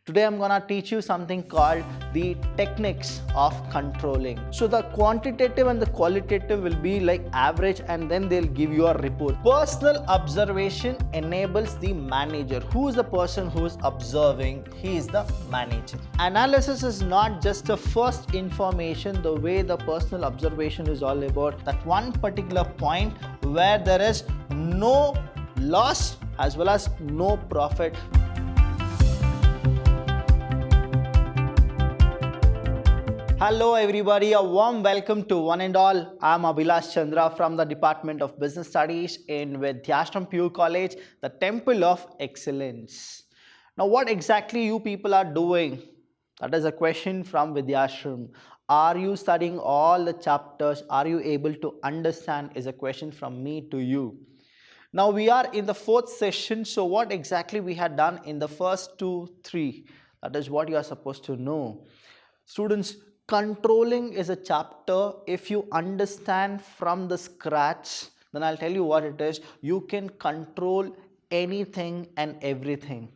Today I'm gonna teach you something called the techniques of controlling. So the quantitative and the qualitative will be like average, and then they'll give you a report. Personal observation enables the manager. Who is the person who is observing? He is the manager. Analysis is not just the first information, the way the personal observation is all about that one particular point where there is no loss as well as no profit. Hello everybody, a warm welcome to one and all. I am Abhilash Chandra from the Department of Business Studies in Vidyashram Pure College, the Temple of Excellence. Now what exactly you people are doing? That is a question from Vidyashram. Are you studying all the chapters? Are you able to understand? Is a question from me to you. Now we are in the fourth session, so what exactly we had done in the first 2-3? That is what you are supposed to know. Students, controlling is a chapter. If you understand from the scratch, then I'll tell you what it is. You can control anything and everything.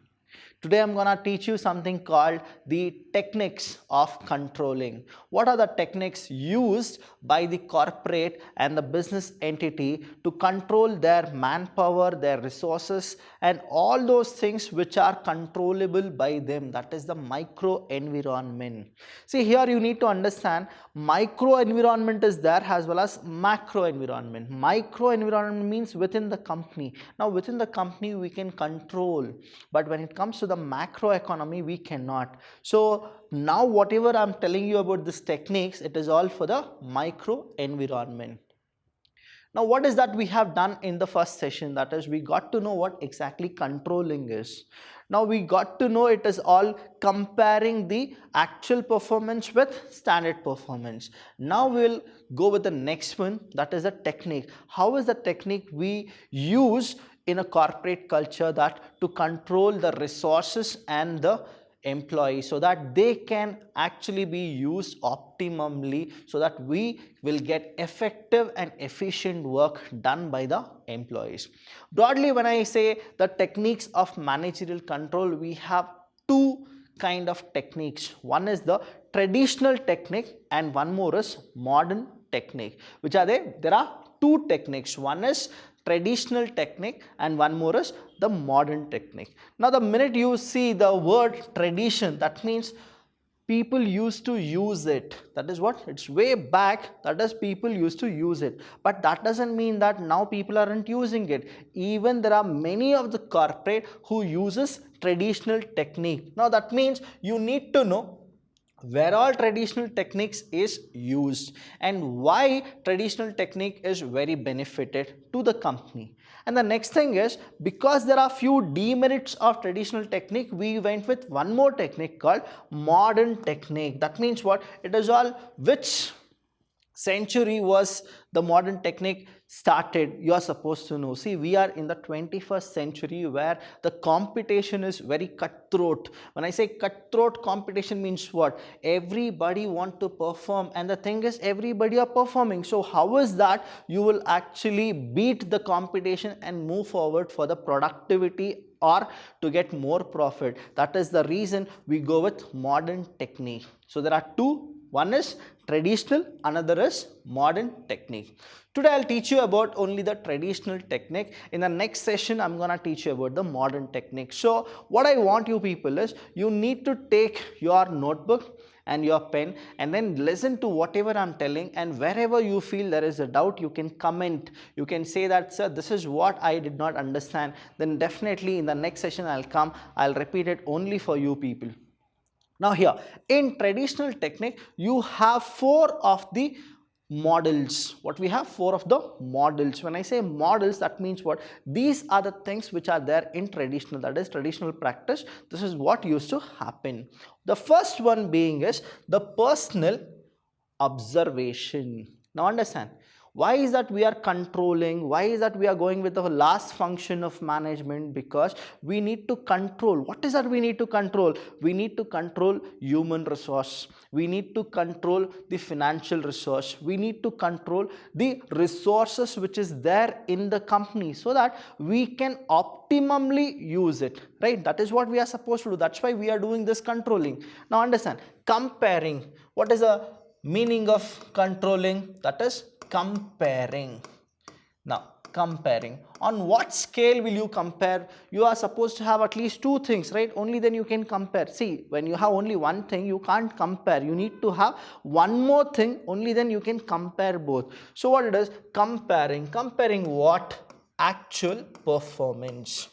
Today I'm gonna teach you something called the techniques of controlling. What are the techniques used by the corporate and the business entity to control their manpower, their resources, and all those things which are controllable by them? That is the micro environment. See, here you need to understand micro environment is there as well as macro environment. Micro environment means within the company. Now within the company we can control, but when it comes to the macro economy we cannot. So now whatever I'm telling you about these techniques, it is all for the micro environment. Now what is that we have done in the first session? That is, we got to know what exactly controlling is. Now we got to know it is all comparing the actual performance with standard performance. Now we'll go with the next one, that is a technique. How is the technique we use in a corporate culture that to control the resources and the employees so that they can actually be used optimally, so that we will get effective and efficient work done by the employees. Broadly, when I say the techniques of managerial control, we have two kind of techniques. One is the traditional technique and one more is modern technique. Which are they? There are two techniques. One is traditional technique and one more is the modern technique. Now the minute you see the word tradition, that means people used to use it. That is what? It's way back, that is people used to use it. But that doesn't mean that now people aren't using it. Even there are many of the corporate who uses traditional technique. Now that means you need to know where all traditional techniques is used and why traditional technique is very benefited to the company. And the next thing is, because there are few demerits of traditional technique, we went with one more technique called modern technique. That means what? It is all which century was the modern technique started, you are supposed to know. See, we are in the 21st century where the competition is very cutthroat. When I say cutthroat competition means what? Everybody want to perform, and the thing is everybody are performing. So how is that you will actually beat the competition and move forward for the productivity or to get more profit? That is the reason we go with modern technique. So there are two. One is traditional, another is modern technique. Today I'll teach you about only the traditional technique. In the next session I'm gonna teach you about the modern technique. So what I want you people is, you need to take your notebook and your pen and then listen to whatever I'm telling, and wherever you feel there is a doubt, you can comment. You can say that, sir, this is what I did not understand. Then definitely in the next session I'll repeat it only for you people. Now here, in traditional technique, you have four of the models. What we have? Four of the models. When I say models, that means what? These are the things which are there in traditional, that is traditional practice. This is what used to happen. The first one being is the personal observation. Now understand, Why is that we are controlling? Why is that we are going with the last function of management? Because we need to control. What is that we need to control? We need to control human resource. We need to control the financial resource. We need to control the resources which is there in the company so that we can optimally use it, right? That is what we are supposed to do. That's why we are doing this controlling. Now understand, comparing. What is the meaning of controlling? That is comparing. Now comparing, on what scale will you compare? You are supposed to have at least two things, right? Only then you can compare. See, when you have only one thing, you can't compare. You need to have one more thing, only then you can compare both. So what it is? Comparing. Comparing what? Actual performance.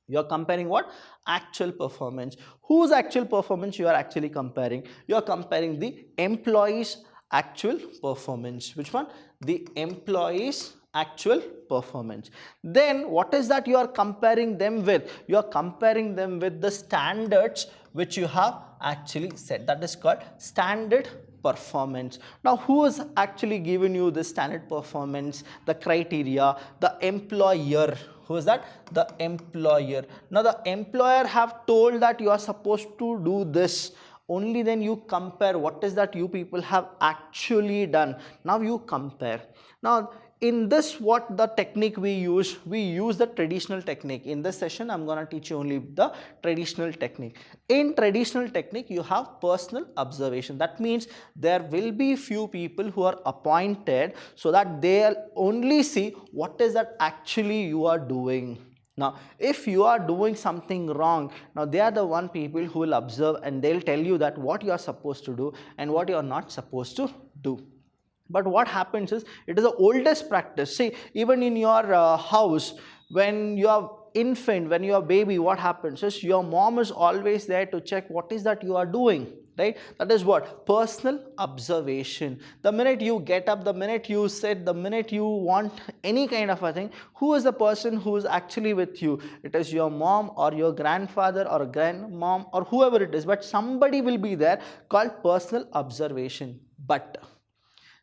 You are comparing what? Actual performance. Whose actual performance you are actually comparing? You are comparing the employees' actual performance. Which one? The employees' actual performance. Then what is that you are comparing them with? You are comparing them with the standards which you have actually set. That is called standard performance. Now who has actually given you this standard performance? The criteria, the employer. Who is that? The employer. Now the employer have told that you are supposed to do this. Only then you compare what is that you people have actually done. Now you compare. Now in this, what the technique we use the traditional technique. In this session I'm going to teach you only the traditional technique. In traditional technique you have personal observation. That means there will be few people who are appointed so that they'll only see what is that actually you are doing. Now if you are doing something wrong, now they are the one people who will observe and they'll tell you that what you are supposed to do and what you are not supposed to do. But what happens is, it is the oldest practice. See, even in your house, when you are infant, when you are baby, what happens is your mom is always there to check what is that you are doing, right? That is what? Personal observation. The minute you get up, the minute you sit, the minute you want any kind of a thing, who is the person who is actually with you? It is your mom or your grandfather or grandmom or whoever it is, but somebody will be there called personal observation. But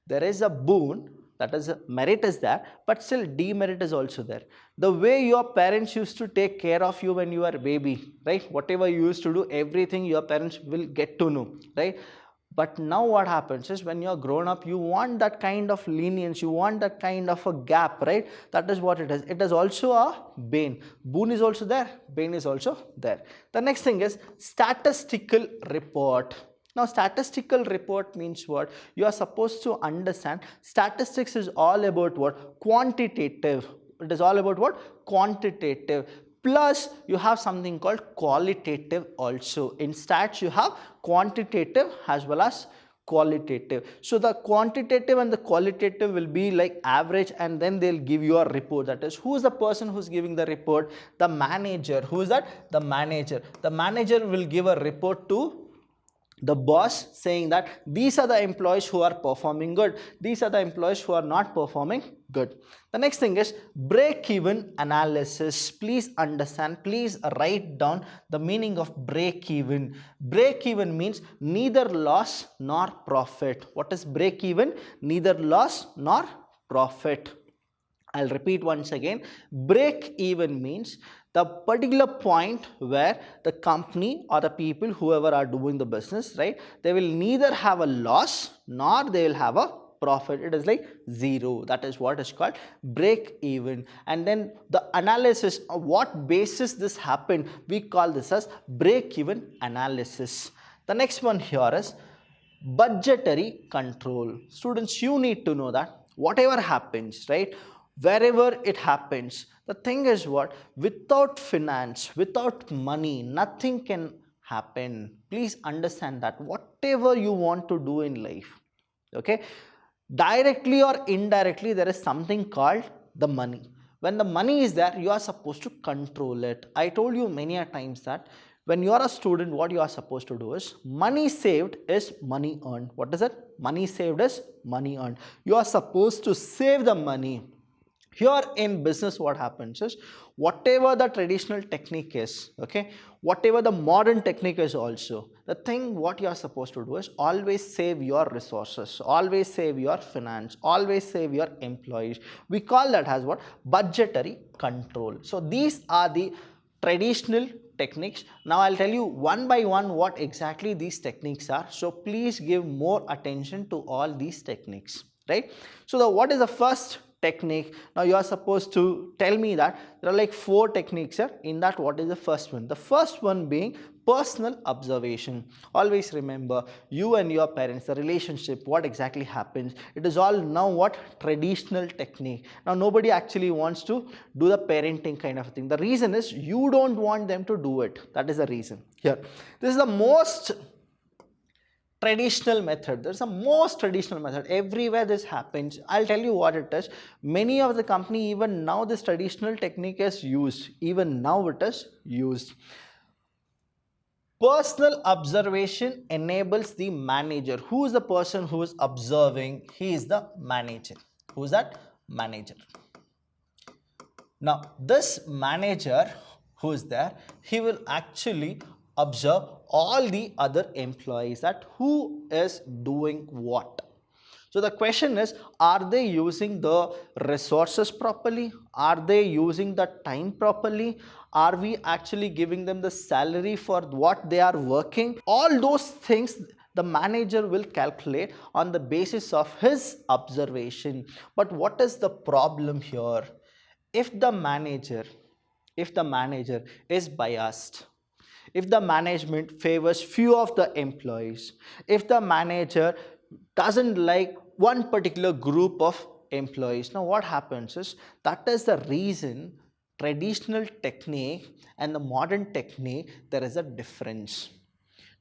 there is a boon, that is, merit is there, but still demerit is also there. The way your parents used to take care of you when you were a baby, right? Whatever you used to do, everything your parents will get to know, right? But now what happens is, when you're grown up, you want that kind of lenience, you want that kind of a gap, right? That is what it is. It is also a bane. Boon is also there, bane is also there. The next thing is statistical report. Now statistical report means what? You are supposed to understand statistics is all about what? Quantitative. It is all about what? Quantitative. Plus you have something called qualitative also. In stats you have quantitative as well as qualitative. So the quantitative and the qualitative will be like average, and then they'll give you a report. That is, who is the person who's giving the report? The manager. Who is that? The manager. The manager will give a report to the boss saying that these are the employees who are performing good, these are the employees who are not performing good. The next thing is break-even analysis. Please understand, please write down the meaning of break-even. Break-even means neither loss nor profit. What is break-even? Neither loss nor profit. I'll repeat once again. Break even means the particular point where the company or the people, whoever are doing the business, right, they will neither have a loss nor they will have a profit. It is like zero. That is what is called break even. And then the analysis, on what basis this happened, we call this as break even analysis. The next one here is budgetary control. Students, you need to know that whatever happens, right, wherever it happens, the thing is what? Without finance, without money, nothing can happen. Please understand that whatever you want to do in life, okay, directly or indirectly, there is something called the money. When the money is there, you are supposed to control it. I told you many a times that when you are a student, what you are supposed to do is money saved is money earned. What is it? Money saved is money earned. You are supposed to save the money. Here in business, what happens is, whatever the traditional technique is, okay, whatever the modern technique is also, the thing what you are supposed to do is always save your resources, always save your finance, always save your employees. We call that as what? Budgetary control. So these are the traditional techniques. Now I'll tell you one by one what exactly these techniques are. So please give more attention to all these techniques, right? So what is the first technique? Now you are supposed to tell me that there are like 4 techniques here. In that, what is the first one? The first one being personal observation. Always remember, you and your parents, the relationship, what exactly happens, it is all now what? Traditional technique. Now nobody actually wants to do the parenting kind of thing. The reason is you don't want them to do it. That is the reason here. This is the most traditional method. There's a most traditional method. Everywhere this happens. I'll tell you what it is. Many of the company, even now this traditional technique is used. Even now it is used. Personal observation enables the manager. Who is the person who is observing? He is the manager. Who is that? Manager. Now this manager who is there, he will actually observe all the other employees, that who is doing what. So the question is, are they using the resources properly? Are they using the time properly? Are we actually giving them the salary for what they are working? All those things the manager will calculate on the basis of his observation. But what is the problem here? If the manager is biased, if the management favors few of the employees, if the manager doesn't like one particular group of employees, now what happens is, that is the reason traditional technique and the modern technique, there is a difference.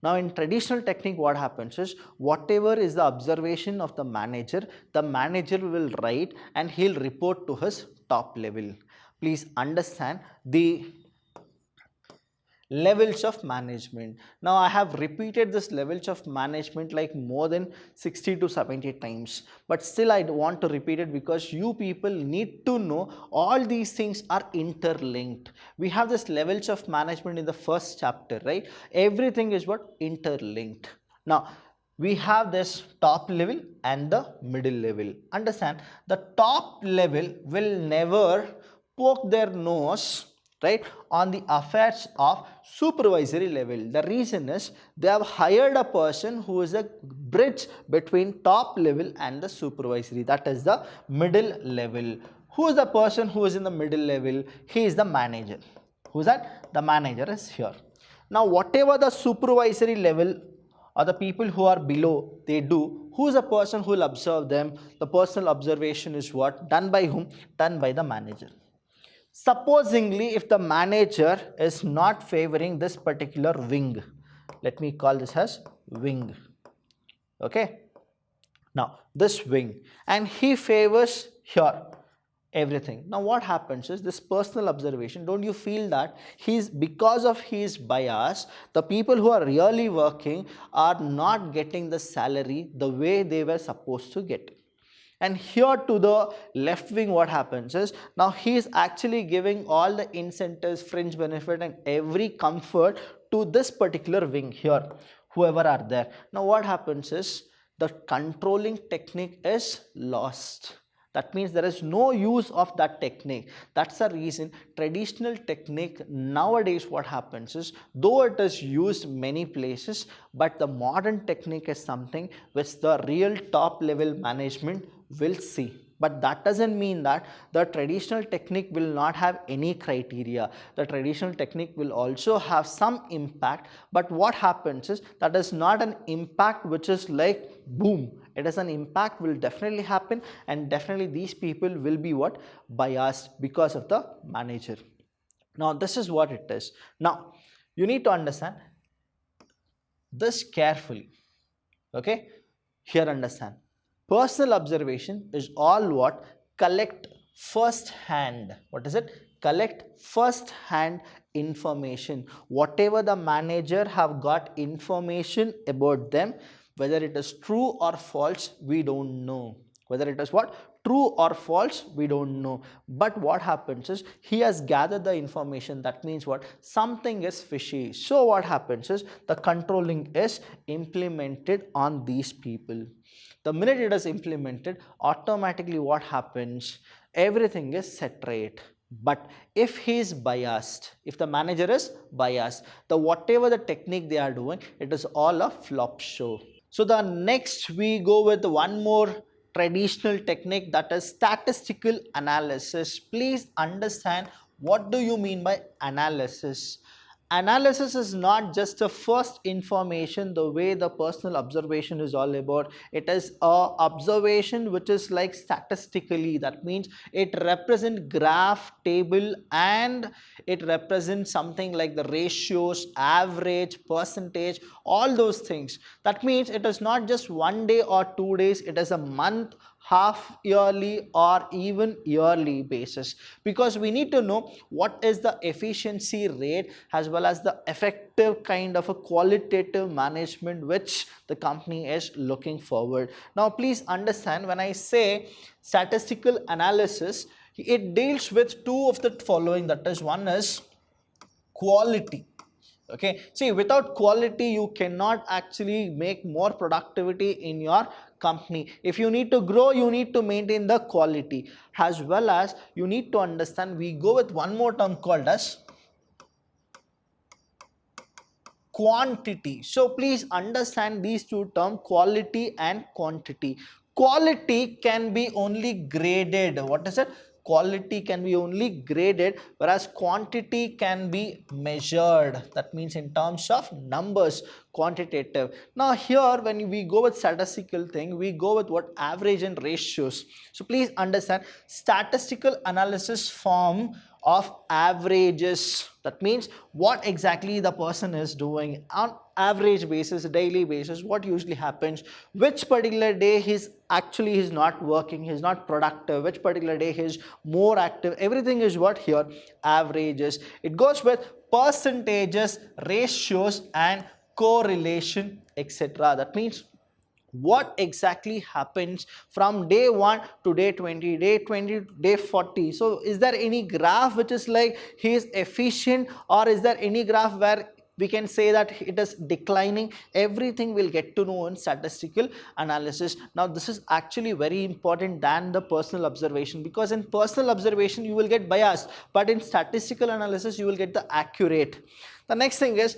Now in traditional technique, what happens is, whatever is the observation of the manager will write and he'll report to his top level. Please understand the levels of management. Now I have repeated this levels of management like more than 60 to 70 times, but still I want to repeat it because you people need to know all these things are interlinked. We have this levels of management in the first chapter, right? Everything is what? Interlinked. Now we have this top level and the middle level. Understand, the top level will never poke their nose, right, on the affairs of supervisory level. The reason is, they have hired a person who is a bridge between top level and the supervisory, that is the middle level. Who is the person who is in the middle level? He is the manager. Who is that? The manager is here. Now whatever the supervisory level or the people who are below they do, who is the person who will observe them? The personal observation is what? Done by whom? Done by the manager. Supposingly, if the manager is not favoring this particular wing, let me call this as wing, okay. Now this wing, and he favors here everything. Now what happens is, this personal observation, don't you feel that because of his bias, the people who are really working are not getting the salary the way they were supposed to get? And here to the left wing, what happens is, now he is actually giving all the incentives, fringe benefit and every comfort to this particular wing here, whoever are there. Now what happens is, the controlling technique is lost. That means there is no use of that technique. That's the reason traditional technique nowadays, what happens is, though it is used many places, but the modern technique is something which the real top level management will see. But that doesn't mean that the traditional technique will not have any criteria. The traditional technique will also have some impact, but what happens is, that is not an impact which is like boom. It is an impact will definitely happen, and definitely these people will be what? Biased because of the manager. Now this is what it is. Now you need to understand this carefully, okay. Here understand, personal observation is all what? Collect first hand. What is it? Collect first hand information. Whatever the manager have got information about them, whether it is true or false, we don't know. Whether it is what? True or false, we don't know. But what happens is he has gathered the information. That means what? Something is fishy. So what happens is the controlling is implemented on these people. The minute it is implemented, automatically what happens? Everything is set right. But if he is biased, if the manager is biased, the whatever the technique they are doing, it is all a flop show. So the next we go with one more traditional technique, that is statistical analysis. Please understand, what do you mean by analysis? Analysis is not just a first information the way the personal observation is all about. It is a observation which is like statistically. That means it represents graph, table, and it represents something like the ratios, average, percentage, all those things. That means it is not just 1 day or 2 days, it is a month, half yearly, or even yearly basis, because we need to know what is the efficiency rate as well as the effective kind of a qualitative management which the company is looking forward. Now please understand, when I say statistical analysis, it deals with two of the following. That is, one is quality. Okay, see, without quality you cannot actually make more productivity in your company. If you need to grow, you need to maintain the quality, as well as you need to understand, we go with one more term called as quantity. So please understand these two terms, quality and quantity. Quality can be only graded. What is it? Quality can be only graded, whereas quantity can be measured. That means in terms of numbers, quantitative. Now here when we go with statistical thing, we go with what? Average and ratios. So please understand, statistical analysis form of averages. That means what exactly the person is doing on average basis, daily basis, what usually happens, which particular day he's not working, he's not productive, which particular day he's more active, everything is what here? Averages. It goes with percentages, ratios, and correlation, etc. That means what exactly happens from day 1 to day 20, day 20 to day 40. So is there any graph which is like he is efficient, or is there any graph where we can say that it is declining? Everything we'll get to know in statistical analysis. Now this is actually very important than the personal observation, because in personal observation you will get biased, but in statistical analysis you will get the accurate. The next thing is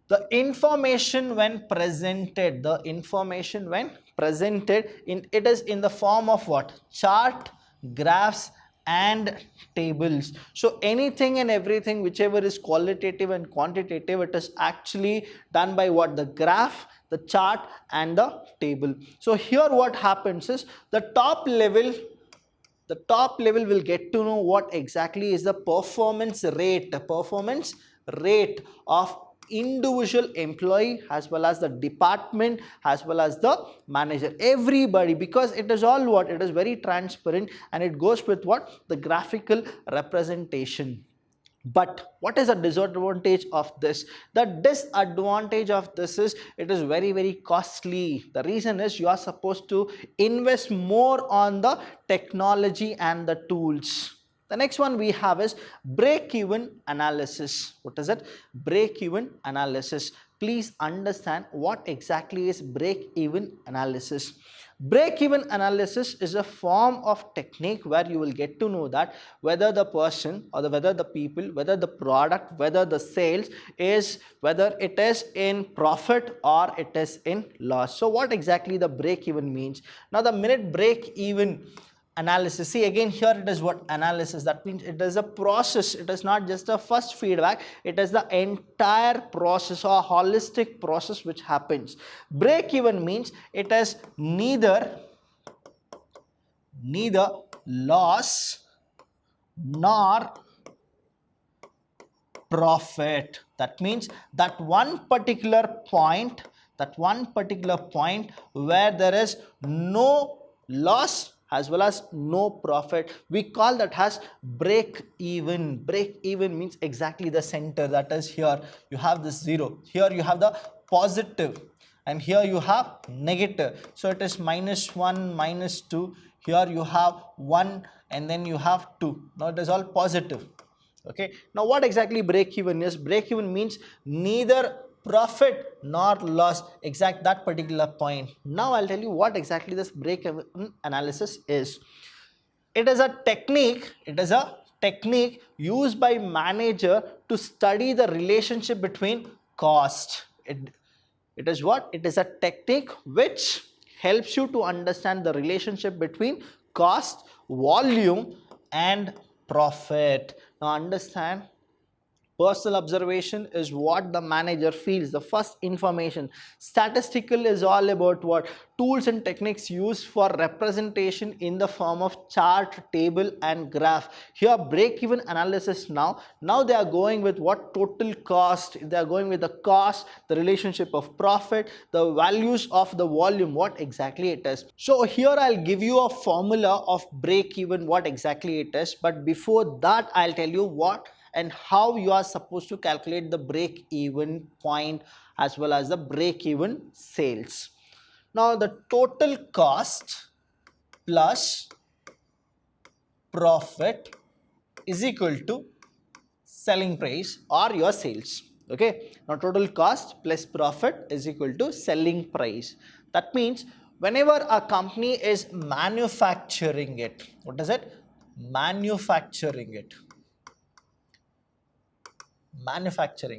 the information when presented. The information when presented, it is in the form of what? Chart, graphs, and tables. So anything and everything whichever is qualitative and quantitative, it is actually done by what? The graph, the chart, and the table. So here what happens is the top level will get to know what exactly is the performance rate of individual employee, as well as the department, as well as the manager, everybody, because it is all what? It is very transparent, and it goes with what? The graphical representation. But what is the disadvantage of this? The disadvantage of this is it is very, very costly. The reason is you are supposed to invest more on the technology and the tools. The next one we have is break-even analysis. What is it? Break-even analysis. Please understand what exactly is break-even analysis. Break-even analysis is a form of technique where you will get to know that whether the person or whether the people, whether the product, whether the sales is, whether it is in profit or it is in loss. So what exactly the break-even means? Now the minute break-even analysis, see again here it is what? Analysis. That means it is a process. It is not just a first feedback, it is the entire process or holistic process which happens. Break even means it is neither loss nor profit. That means that one particular point where there is no loss as well as no profit, we call that as break even. Break even means exactly the center, that is here you have this 0, here you have the positive, and here you have negative. So it is -1, -2, Here you have 1 and then you have 2. Now it is all positive. Okay. Now what exactly break even is? Break even means neither profit nor loss, exact that particular point. Now I'll tell you what exactly this break even analysis is. It is a technique used by manager to study the relationship between cost. It is what? It is a technique which helps you to understand the relationship between cost, volume and profit. Now understand, personal observation is what the manager feels, the first information. Statistical is all about what? Tools and techniques used for representation in the form of chart, table and graph. Here break even analysis. Now they are going with what? Total cost. They are going with the cost, the relationship of profit, the values of the volume, what exactly it is. So here I'll give you a formula of break even, what exactly it is, but before that I'll tell you what and how you are supposed to calculate the break even point as well as the break even sales. Now the total cost plus profit is equal to selling price or your sales. Okay. Now total cost plus profit is equal to selling price. That means whenever a company is manufacturing it, what is it? Manufacturing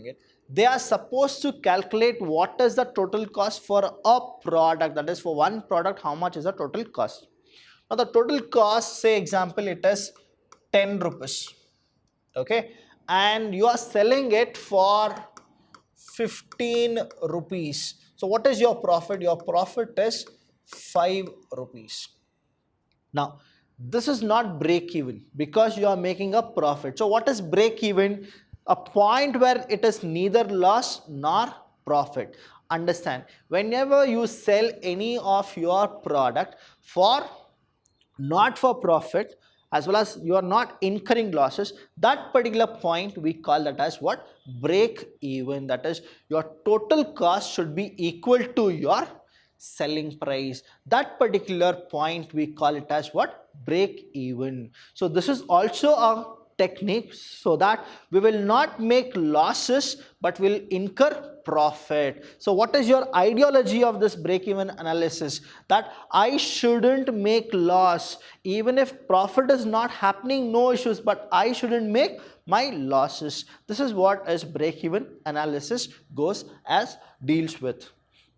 it, they are supposed to calculate what is the total cost for a product. That is, for one product, how much is the total cost. Now the total cost, say example, it is 10 rupees. Okay, and you are selling it for 15 rupees. So what is your profit? Your profit is 5 rupees. Now this is not break even because you are making a profit. So what is break even? A point where it is neither loss nor profit. Understand, whenever you sell any of your product for not for profit as well as you are not incurring losses, that particular point we call that as what? Break even. That is, your total cost should be equal to your selling price. That particular point we call it as what? Break even. So this is also a technique so that we will not make losses but will incur profit. So what is your ideology of this break even analysis? That I shouldn't make loss. Even if profit is not happening, no issues, but I shouldn't make my losses. This is what is break even analysis goes as deals with.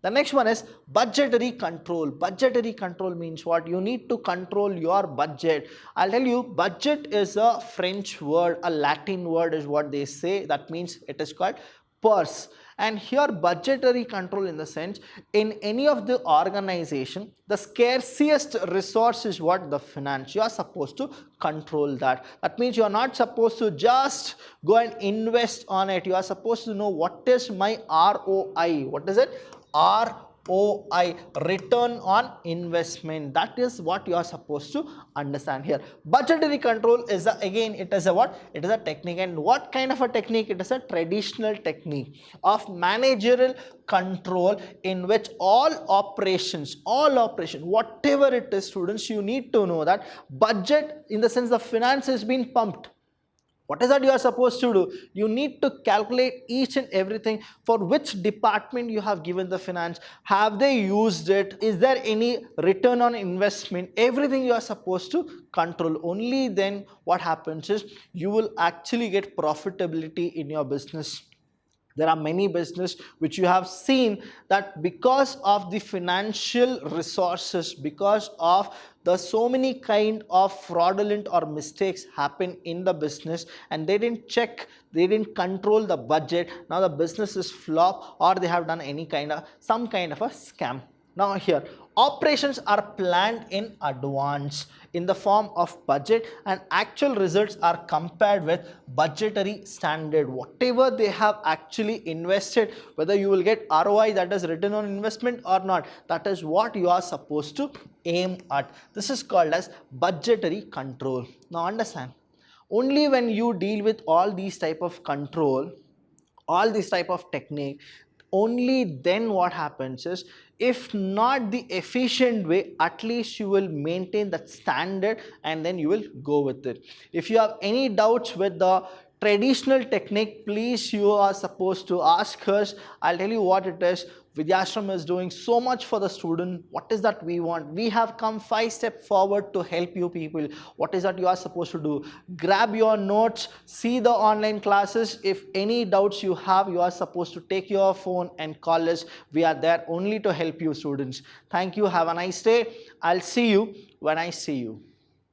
The next one is budgetary control. Budgetary control means what? You need to control your budget. I'll tell you, budget is a French word, a Latin word is what they say. That means it is called purse. And here budgetary control in the sense, in any of the organization, the scarcest resource is what? The finance. You are supposed to control that. That means you are not supposed to just go and invest on it. You are supposed to know what is my ROI. What is it? ROI, return on investment. That is what you are supposed to understand here. Budgetary control is again, it is a what? It is a technique. And what kind of a technique? It is a traditional technique of managerial control in which all operations, whatever it is, students, you need to know that budget in the sense the finance is being pumped. What is that you are supposed to do? You need to calculate each and everything for which department you have given the finance. Have they used it? Is there any return on investment? Everything you are supposed to control. Only then what happens is you will actually get profitability in your business. There are many business which you have seen that because of the financial resources, because of the so many kind of fraudulent or mistakes happen in the business and they didn't check, they didn't control the budget. Now the business is flop or they have done some kind of a scam. Now here, operations are planned in advance in the form of budget and actual results are compared with budgetary standard. Whatever they have actually invested, whether you will get ROI, that is return on investment or not, that is what you are supposed to aim at. This is called as budgetary control. Now understand, only when you deal with all these type of control, all this type of technique, only then what happens is, if not the efficient way, at least you will maintain that standard and then you will go with it. If you have any doubts with the traditional technique, please, you are supposed to ask us. I'll tell you what it is. Vidyashram is doing so much for the student. What is that we want? We have come 5 steps forward to help you people. What is that you are supposed to do? Grab your notes, see the online classes. If any doubts you have, you are supposed to take your phone and call us. We are there only to help you students. Thank you. Have a nice day. I'll see you when I see you.